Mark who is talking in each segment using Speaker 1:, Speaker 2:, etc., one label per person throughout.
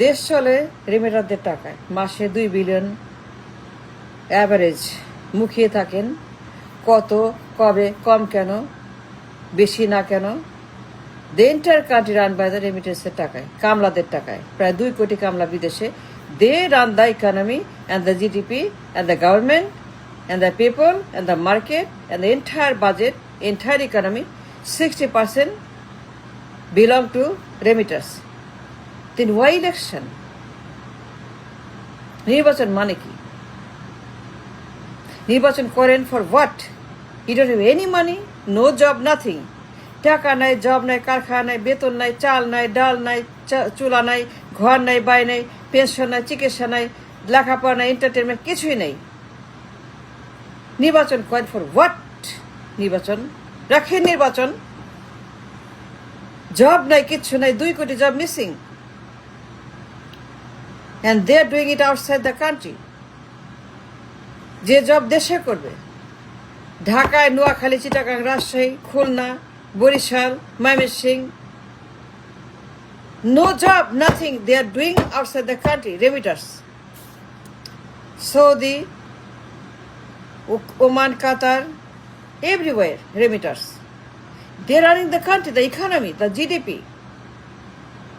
Speaker 1: দেশ চলে রেমিটারদের টাকায়। মাসে 2 বিলিয়ন অ্যাভারেজ মুখিয়ে থাকেন। কত, কবে, কম কেন, বেশি না কেন? The entire country run by the রেমিটেন্সের টাকায়, কামলাদের টাকায়। প্রায় 2 কোটি কামলা বিদেশে। They run the economy and the GDP and the government and the people and the market and the entire budget, entire economy. 60% belong to remitters. Then why election? নির্বাচন মানে কি? নির্বাচন করেন for what? You don't have any money, no job, nothing. টাকা নাই, job নাই, কারখানা নাই, বেতন নাই, চাল নাই, ডাল নাই, চুলা নাই, ঘর নাই, বাই নাই, পেনশন নাই, চিকিৎসা নাই, লেখাপড়া নাই, এন্টারটেনমেন্ট, কিছুই নেই। নির্বাচন করেন ফর হোয়াট? নির্বাচন রাখেন, নির্বাচন। জব নাই, কিচ্ছু নাই, 2 কোটি job missing, and they are doing it outside the country. যে জব দেশে করবে, ঢাকায়, Noakhali, Chittagong, Rajshahi, Khulna, Barishal, Mymensingh, no job, nothing. They are doing outside the country, remitters. Saudi, Oman, Qatar, everywhere, remitters. They are running the country, the economy, the GDP,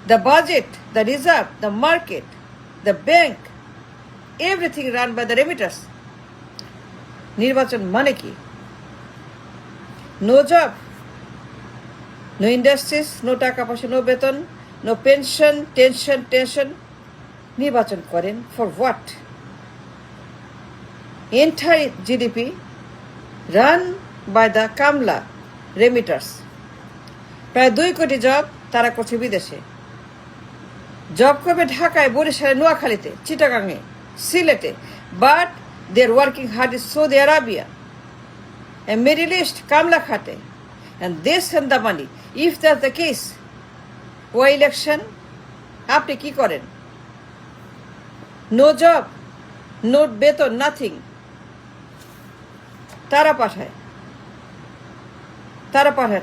Speaker 1: the budget, the reserve, the market, the bank, everything run by the remitters. নির্বাচন মানে কি? No job, no industries, no টাকা পয়সা, no বেতন, no pension, tension. নির্বাচন করেন for what? Entire GDP run by the কামলা remitters. প্রায় 2 কোটি জব তারা করছে বিদেশে। জব করবে ঢাকায়, বরিশালে, নোয়াখালীতে, চিটাগাংয়ে, সিলেটে, but they are working hard in Saudi Arabia and Middle East, Kamla Khate, and they send the money. If that's the case, why election? আপনি কি করেন? নো জব, নো বেতন, নাথিং। তারা পাঠায়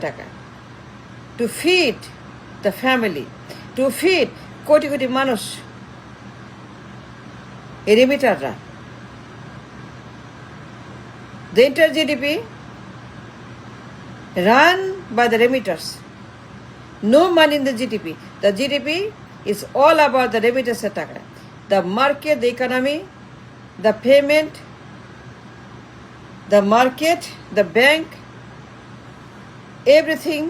Speaker 1: টাকা to feed the family, to feed crore crore মানুষ। এই রেমিটাররা। The entire GDP run by the remitters. No money in the GDP. The GDP is all about the remittance টাকা. The market, the economy, the payment, the market, the bank, everything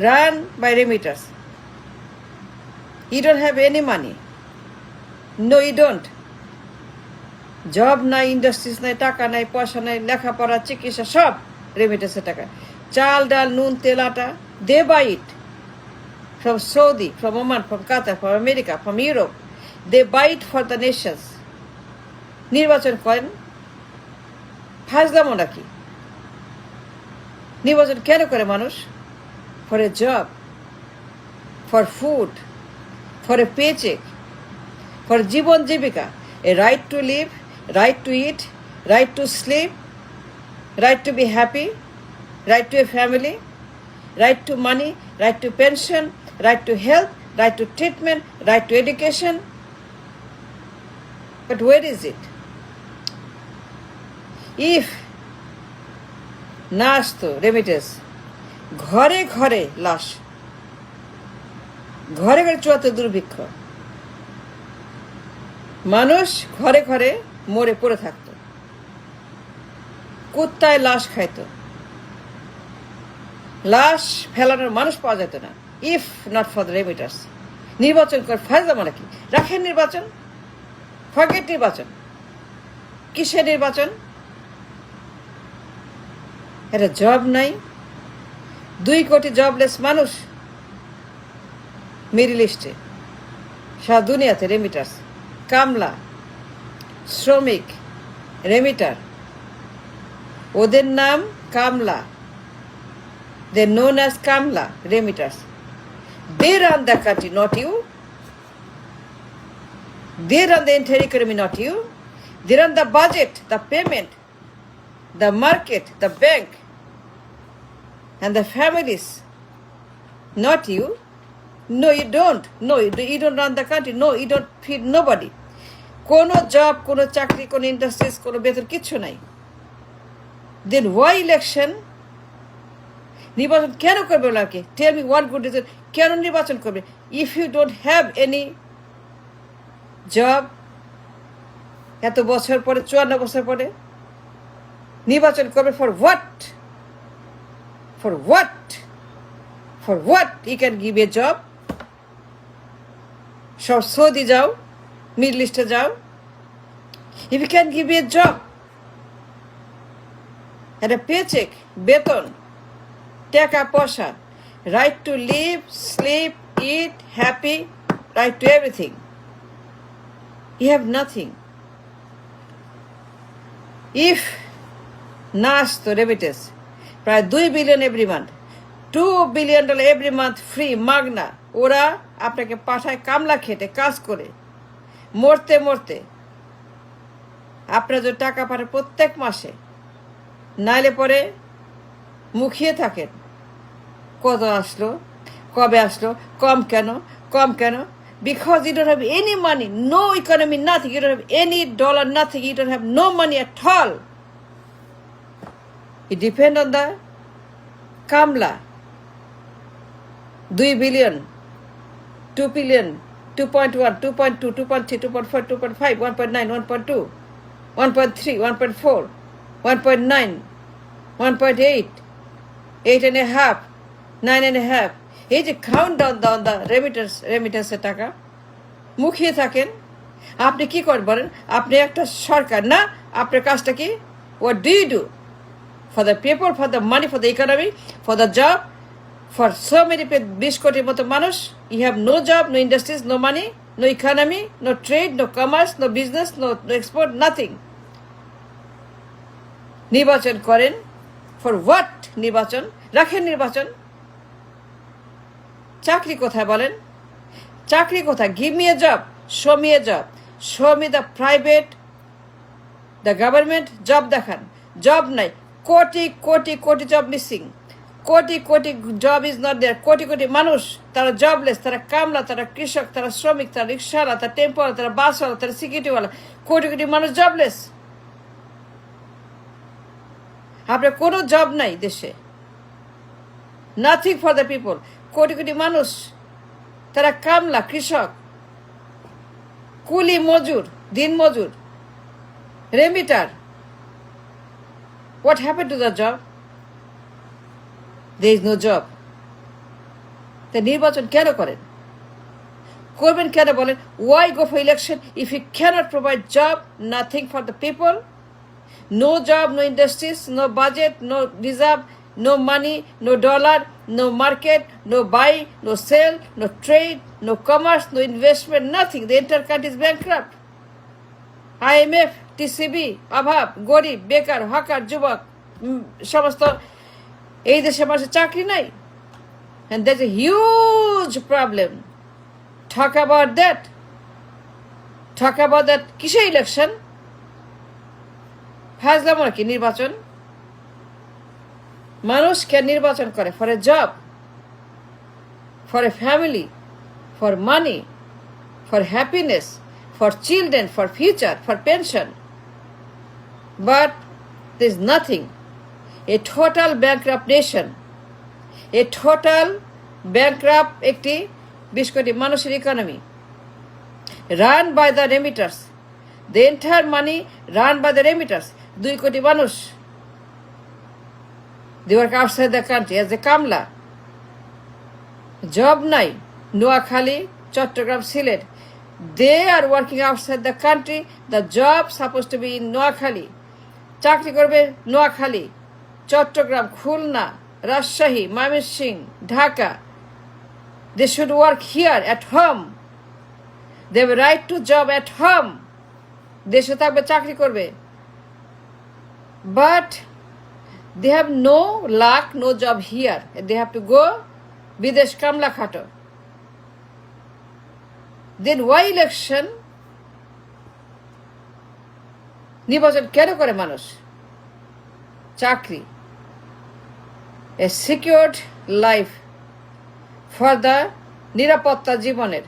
Speaker 1: run by remitters. You don't have any money. No, you don't. Job নাই, industries নাই, টাকা নাই, পয়সা নাই, লেখাপড়া, চিকিৎসা, সব রেমিটেন্সের টাকা। চাল, ডাল, নুন, তেল, আটা, they buy it from Saudi, from Oman, from Qatar, from America, from Europe. They buy it for the nations. নির্বাচন করেন ফাজলামো নাকি? নির্বাচন কেন করে মানুষ? For a job, for food, for a paycheck, for জীবন জীবিকা, a right to live, right to eat, right to sleep, right to be happy, right to a family, right to money, right to pension, right to health, right to treatment, right to education. But where is it? If না আসতো remittance, ঘরে ঘরে লাশ, ঘরে ঘরে চুয়াতে দুর্ভিক্ষ, মানুষ ঘরে ঘরে মরে পড়ে থাকত, কুত্তায় লাশ খাইত, লাশ ফেলানোর মানুষ পাওয়া যেত না। If not for the remitters. নির্বাচন করে ফায়দা নাকি? রাখেন নির্বাচন, ফরগেট নির্বাচন। কিসের নির্বাচন? এটা জব নাই, 2 কোটি জবলেস মানুষ মিডল ইস্টে, সারা দুনিয়াতে রেমিটার্স, কামলা, শ্রমিক, রেমিটার, ওদের নাম কামলা। They are known as Kamla remitters. They run the country, not you. They run the entire economy, not you. They run the budget, the payment, the market, the bank, and the families, not you. No, you don't. No, you don't run the country. No, you don't feed nobody. কোনো job, কোনো চাকরি, কোনো industries, কোনো বেতন কিচ্ছু নাই। Then why election? নির্বাচন কেন করবে ওনাকে? Tell me one good reason কেন নির্বাচন করবে? If you don't have any job, এত বছর পরে, 54 বছর পরে নির্বাচন করবে for what? For what? For what you can give a job? সব সৌদি যাও, মিডল ইস্টে যাও। If you can give a job, একটা পেচেক, বেতন, টাকা পয়সা, right to live, sleep, eat, happy, right to everything, you have nothing. If না আসতো রেমিটেন্স, প্রায় 2 billion every month, $2 billion every month free মাগনা, ওরা আপনাকে পাঠায় কামলা খেটে কাজ করে, মরতে মরতে আপনার যে টাকা পাঠায় প্রত্যেক মাসে, নাইলে পরে মুখিয়ে থাকেন কত আসলো, কবে আসলো, কম কেন, কম কেন? Because you don't have any money, no economy, nothing. You don't have any dollar, nothing. You don't have no money at all. You depend on the Kamla. 2 billion, 2 billion, 2.1, 2.2, 2.3, 2.4, 2.5, 1.9, 1.2, 1.3, 1.4, 1.9, 1.8, 8.5, 9.5. এই যে কাউন্ট ডাউন দা রেমিটেন্সের টাকা মুখিয়ে থাকেন। আপনি কি করেন বলেন? আপনি একটা সরকার না? আপনার কাজটা কি? What do you do for the people, for the money, for the economy, for the job, for so many 20 কোটির মতো মানুষ? You have no job, no industries, no money, no economy, no trade, no commerce, no business, no export, nothing. নির্বাচন করেন for what? নির্বাচন রাখেন, নির্বাচন। চাকরি কোথায় বলেন? চাকরি কোথায়? Give me a job, show me a job, show me the private, the government job দেখান। জব নাই, crore crore crore job missing, crore crore job is not there. Crore crore মানুষ তারা জবলেস, তারা কামলা, তারা কৃষক, তারা শ্রমিক, তারা রিক্সাওয়ালা, তারা টেম্পোওয়ালা, তারা বাসওয়ালা, তারা সিকিউরিটিওয়ালা, কোটি কোটি মানুষ জবলেস। আপনার কোনো জব নাই দেশে, nothing for the people. Crore crore মানুষ তারা কামলা, কৃষক, কুলি মজুর, দিন মজুর, remitter. What happen to the job? There is no job. তা নির্বাচন কেন করেন? করবেন কেন বলেন? Why go for election if you can't provide job, nothing for the people? No job, no industries, no budget, no reserve, no money, no dollar, no market, no buy, no sell, no trade, no commerce, no investment, nothing. The entire country is bankrupt. IMF, TCB, অভাব, গরিব, বেকার, hawker, যুবক, সমস্ত এই দেশে মানুষের চাকরি নাই। And there's a huge problem. Talk about that. Talk about that. কিসে ইলেকশন? ফাজলাম কি নির্বাচন? মানুষ কে নির্বাচন করে? For a job, for a family, for money, for happiness, for children, for future, for pension. But this nothing. A total bankrupt nation, a total bankrupt একটি 20 কোটি মানুষের economy, run by the remitters. The entire money run by the remitters. 2 কোটি মানুষ, they work outside the country as a kamla. Job নাই, Noakhali, Chittagong, Sylhet. They are working outside the country. The job supposed to be in Noakhali. চাকরি করবে Noakhali, Chittagong, Khulna, Rajshahi, Mymensingh, Dhaka. They should work here at home. They have a right to job at home. দেশে থাকবে, চাকরি করবে। But they have no luck, no job here. They have to go বিদেশ কামলা খাটো। Then why election? নির্বাচন কেন করে মানুষ? চাকরি, a secured life for the নিরাপত্তা, জীবনের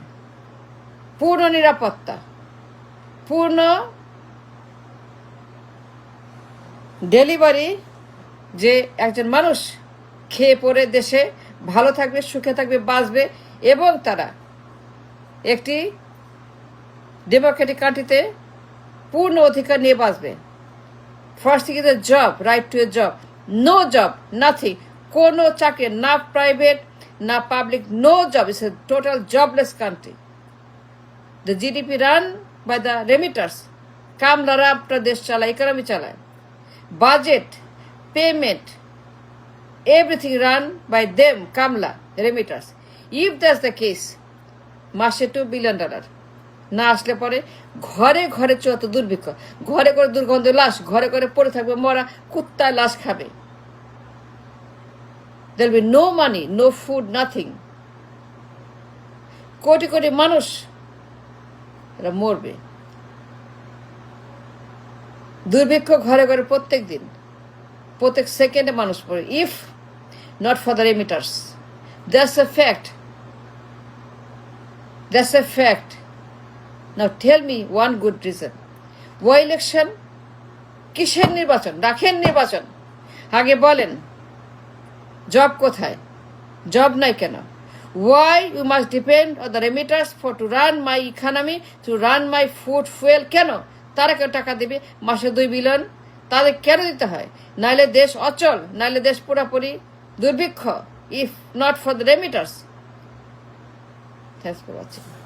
Speaker 1: পূর্ণ নিরাপত্তা, পূর্ণ ডেলিভারি, যে একজন মানুষ খেয়ে পরে দেশে ভালো থাকবে, সুখে থাকবে, বাঁচবে এবং তারা একটি ডেমোক্রেটিক কান্ট্রিতে পূর্ণ অধিকার নিয়ে বাঁচবে। First thing is a job, right to a job. No job, nothing, কোনো চাকরি, না প্রাইভেট না public, no job. It's a total jobless country. The GDP run by the remitters. কামলারা আপনার দেশ চালায়, ইকোনমি চালায়। Budget, payment, everything run by them, Kamla, remitters. If that's the case, মাসে $2 billion না আসলে পরে ঘরে ঘরে চত দুর্ভিক্ষ, ঘরে ঘরে দুর্গন্ধ লাশ, ঘরে ঘরে পড়ে থাকবে মরা, কুত্তায় লাশ খাবে। there will be no money, no food, nothing. Crore crore মানুষ এরা মরবে। দুর্ভিক্ষ ঘরে ঘরে প্রত্যেক দিন, প্রত্যেক সেকেন্ডে মানুষ পড়ে। If not for the remitters. That's a fact. That's a fact. Now tell me one good reason. Why election? কিসের নির্বাচন? রাখেন নির্বাচন। আগে বলেন জব কোথায়? জব নাই কেন? Why we must depend on the remitters for to run my economy, to run my food, fuel? কেন? তারা কেন টাকা দেবে? মাসে $2 বিলিয়ন তাদের কেন দিতে হয়? নাইলে দেশ অচল, নাইলে দেশ পুরাপুরি দুর্ভিক্ষ। If not for the remitters. Thanks for watching.